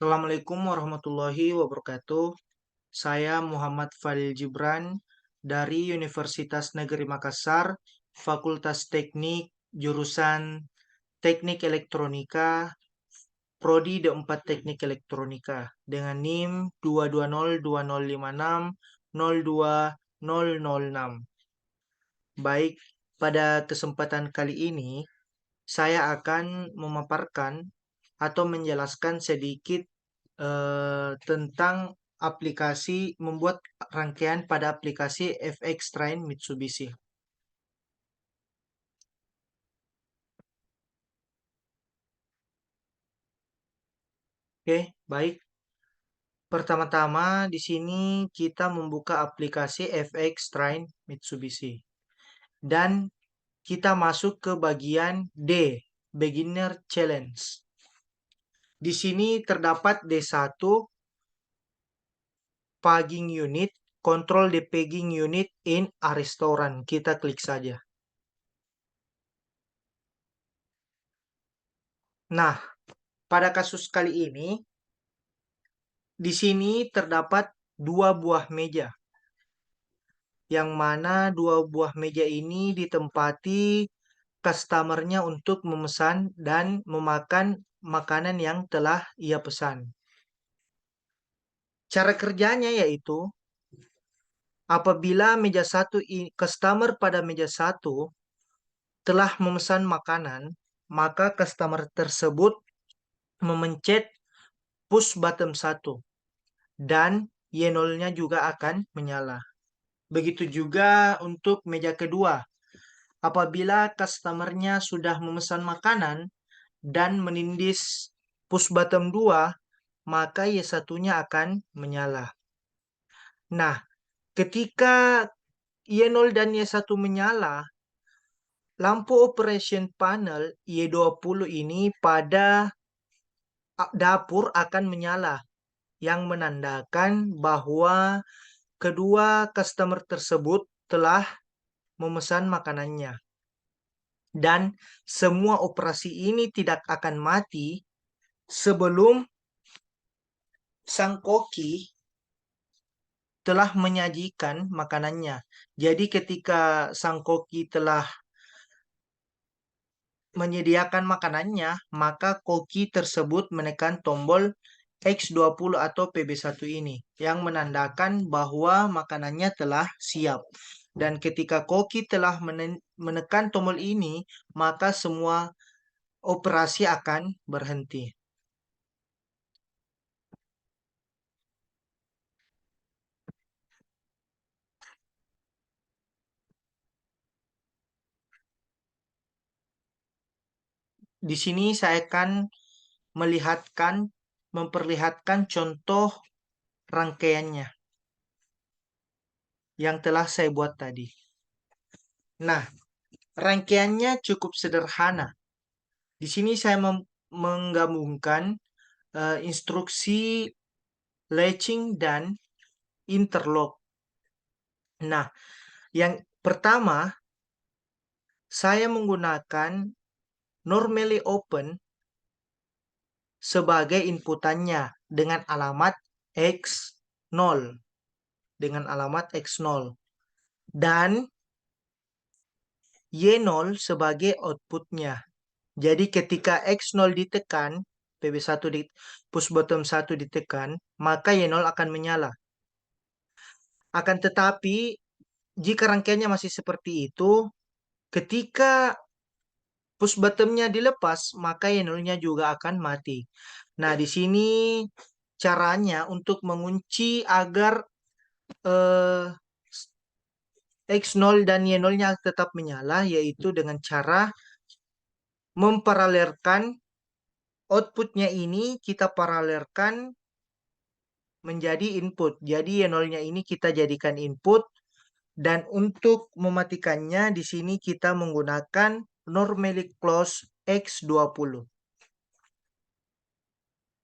Assalamualaikum warahmatullahi wabarakatuh. Saya Muhammad Fadil Gibran dari Universitas Negeri Makassar, Fakultas Teknik, jurusan Teknik Elektronika, Prodi D4 Teknik Elektronika dengan NIM 2202056020006. Baik, pada kesempatan kali ini saya akan memaparkan atau menjelaskan sedikit tentang aplikasi membuat rangkaian pada aplikasi FX Train Mitsubishi. Oke, baik. Pertama-tama di sini kita membuka aplikasi FX Train Mitsubishi dan kita masuk ke bagian D, Beginner Challenge. Di sini terdapat D1 Paging Unit, Control the Paging Unit in a Restaurant. Kita klik saja. Nah, pada kasus kali ini, di sini terdapat dua buah meja, yang mana dua buah meja ini ditempati customer-nya untuk memesan dan memakan makanan yang telah ia pesan. Cara kerjanya yaitu, apabila customer pada meja satu telah memesan makanan, maka customer tersebut memencet push button 1 dan Y0-nya juga akan menyala. Begitu juga untuk meja kedua. Apabila customer-nya sudah memesan makanan dan menindis push button 2, maka Y1-nya akan menyala. Nah, ketika Y0 dan Y1 menyala, lampu operation panel Y20 ini pada dapur akan menyala, yang menandakan bahwa kedua customer tersebut telah memesan makanannya. Dan semua operasi ini tidak akan mati sebelum sang koki telah menyajikan makanannya. Jadi ketika sang koki telah menyediakan makanannya, maka koki tersebut menekan tombol X20 atau PB1 ini, yang menandakan bahwa makanannya telah siap. Dan ketika koki telah menekan tombol ini, maka semua operasi akan berhenti. Di sini saya akan memperlihatkan contoh rangkaiannya yang telah saya buat tadi. Nah, rangkaiannya cukup sederhana. Di sini saya menggabungkan instruksi latching dan interlock. Nah, yang pertama saya menggunakan normally open sebagai inputannya dengan alamat X0 dan Y0 sebagai outputnya. Jadi ketika X0 ditekan, PB1 push button 1 ditekan, maka Y0 akan menyala. Akan tetapi jika rangkaiannya masih seperti itu, ketika push button-nya dilepas, maka Y0-nya juga akan mati. Nah, di sini caranya untuk mengunci agar eh, X0 dan Y0-nya tetap menyala, yaitu dengan cara memparalelkan outputnya ini, kita paralelkan menjadi input. Jadi Y0-nya ini kita jadikan input, dan untuk mematikannya di sini kita menggunakan normally close X20.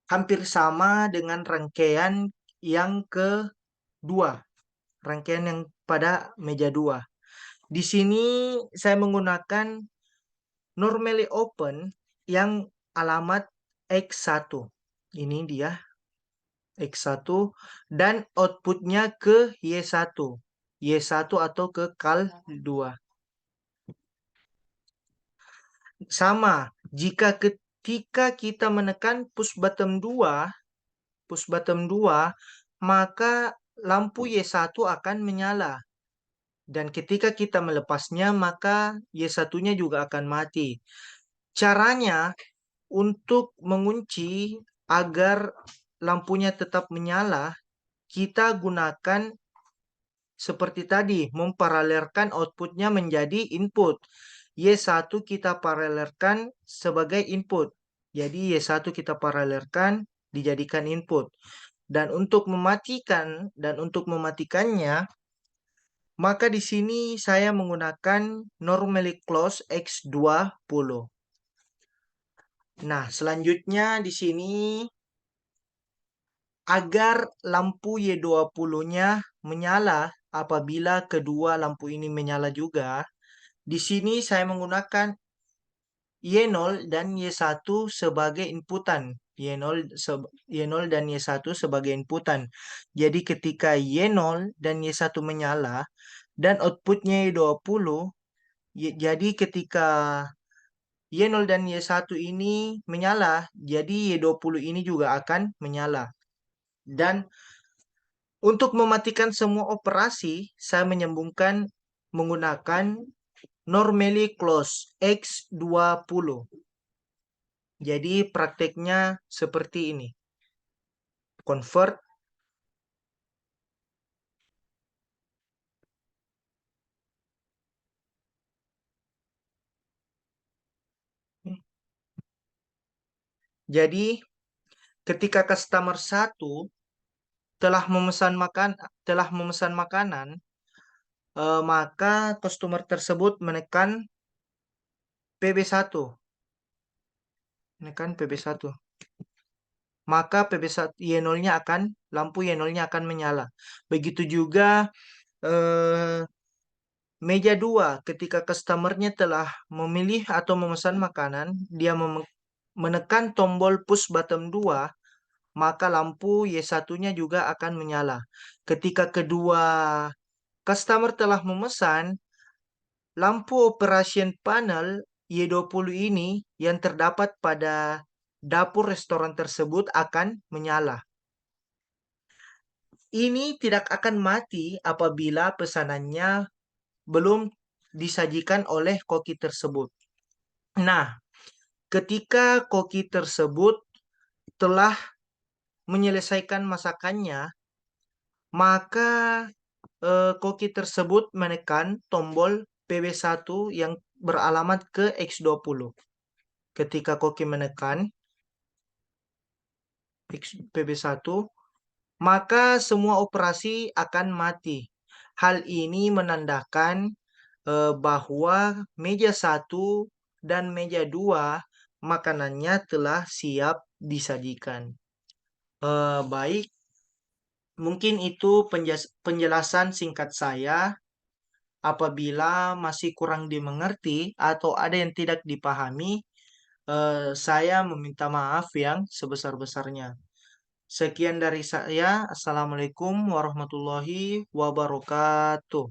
Hampir sama dengan rangkaian yang kedua, rangkaian yang pada meja 2. Di sini saya menggunakan normally open yang alamat X1. Ini dia X1 dan outputnya ke Y1. Y1 atau ke kal 2. Sama, jika ketika kita menekan push button 2, maka lampu Y1 akan menyala. Dan ketika kita melepasnya, maka Y1-nya juga akan mati. Caranya untuk mengunci agar lampunya tetap menyala, kita gunakan seperti tadi, memparalelkan outputnya menjadi input. Y1 kita paralelkan sebagai input. Jadi Y1 kita paralelkan dijadikan input. Dan untuk mematikannya, maka di sini saya menggunakan normally close X20. Nah, selanjutnya di sini agar lampu Y20-nya menyala apabila kedua lampu ini menyala juga, di sini saya menggunakan Y0 dan Y1 sebagai inputan. Y0 dan Y1 sebagai inputan. Jadi ketika Y0 dan Y1 menyala dan outputnya Y20, jadi ketika Y0 dan Y1 ini menyala, jadi Y20 ini juga akan menyala. Dan untuk mematikan semua operasi, saya menyambungkan menggunakan normally close X20. Jadi prakteknya seperti ini. Convert. Jadi ketika customer 1 telah memesan makanan, maka customer tersebut PB1, menekan PB1. Maka PB1 Y0-nya lampu Y0-nya akan menyala. Begitu juga meja 2, ketika customernya telah memilih atau memesan makanan, dia menekan tombol push button 2, maka lampu Y1-nya juga akan menyala. Ketika kedua customer telah memesan, lampu operation panel Y20 ini yang terdapat pada dapur restoran tersebut akan menyala. Ini tidak akan mati apabila pesanannya belum disajikan oleh koki tersebut. Nah, ketika koki tersebut telah menyelesaikan masakannya, maka koki tersebut menekan tombol PB1 yang beralamat ke X20. Ketika koki menekan PB1, maka semua operasi akan mati. Hal ini menandakan bahwa meja 1 dan meja 2 makanannya telah siap disajikan. Baik, mungkin itu penjelasan singkat saya. Apabila masih kurang dimengerti atau ada yang tidak dipahami, saya meminta maaf yang sebesar-besarnya. Sekian dari saya. Assalamualaikum warahmatullahi wabarakatuh.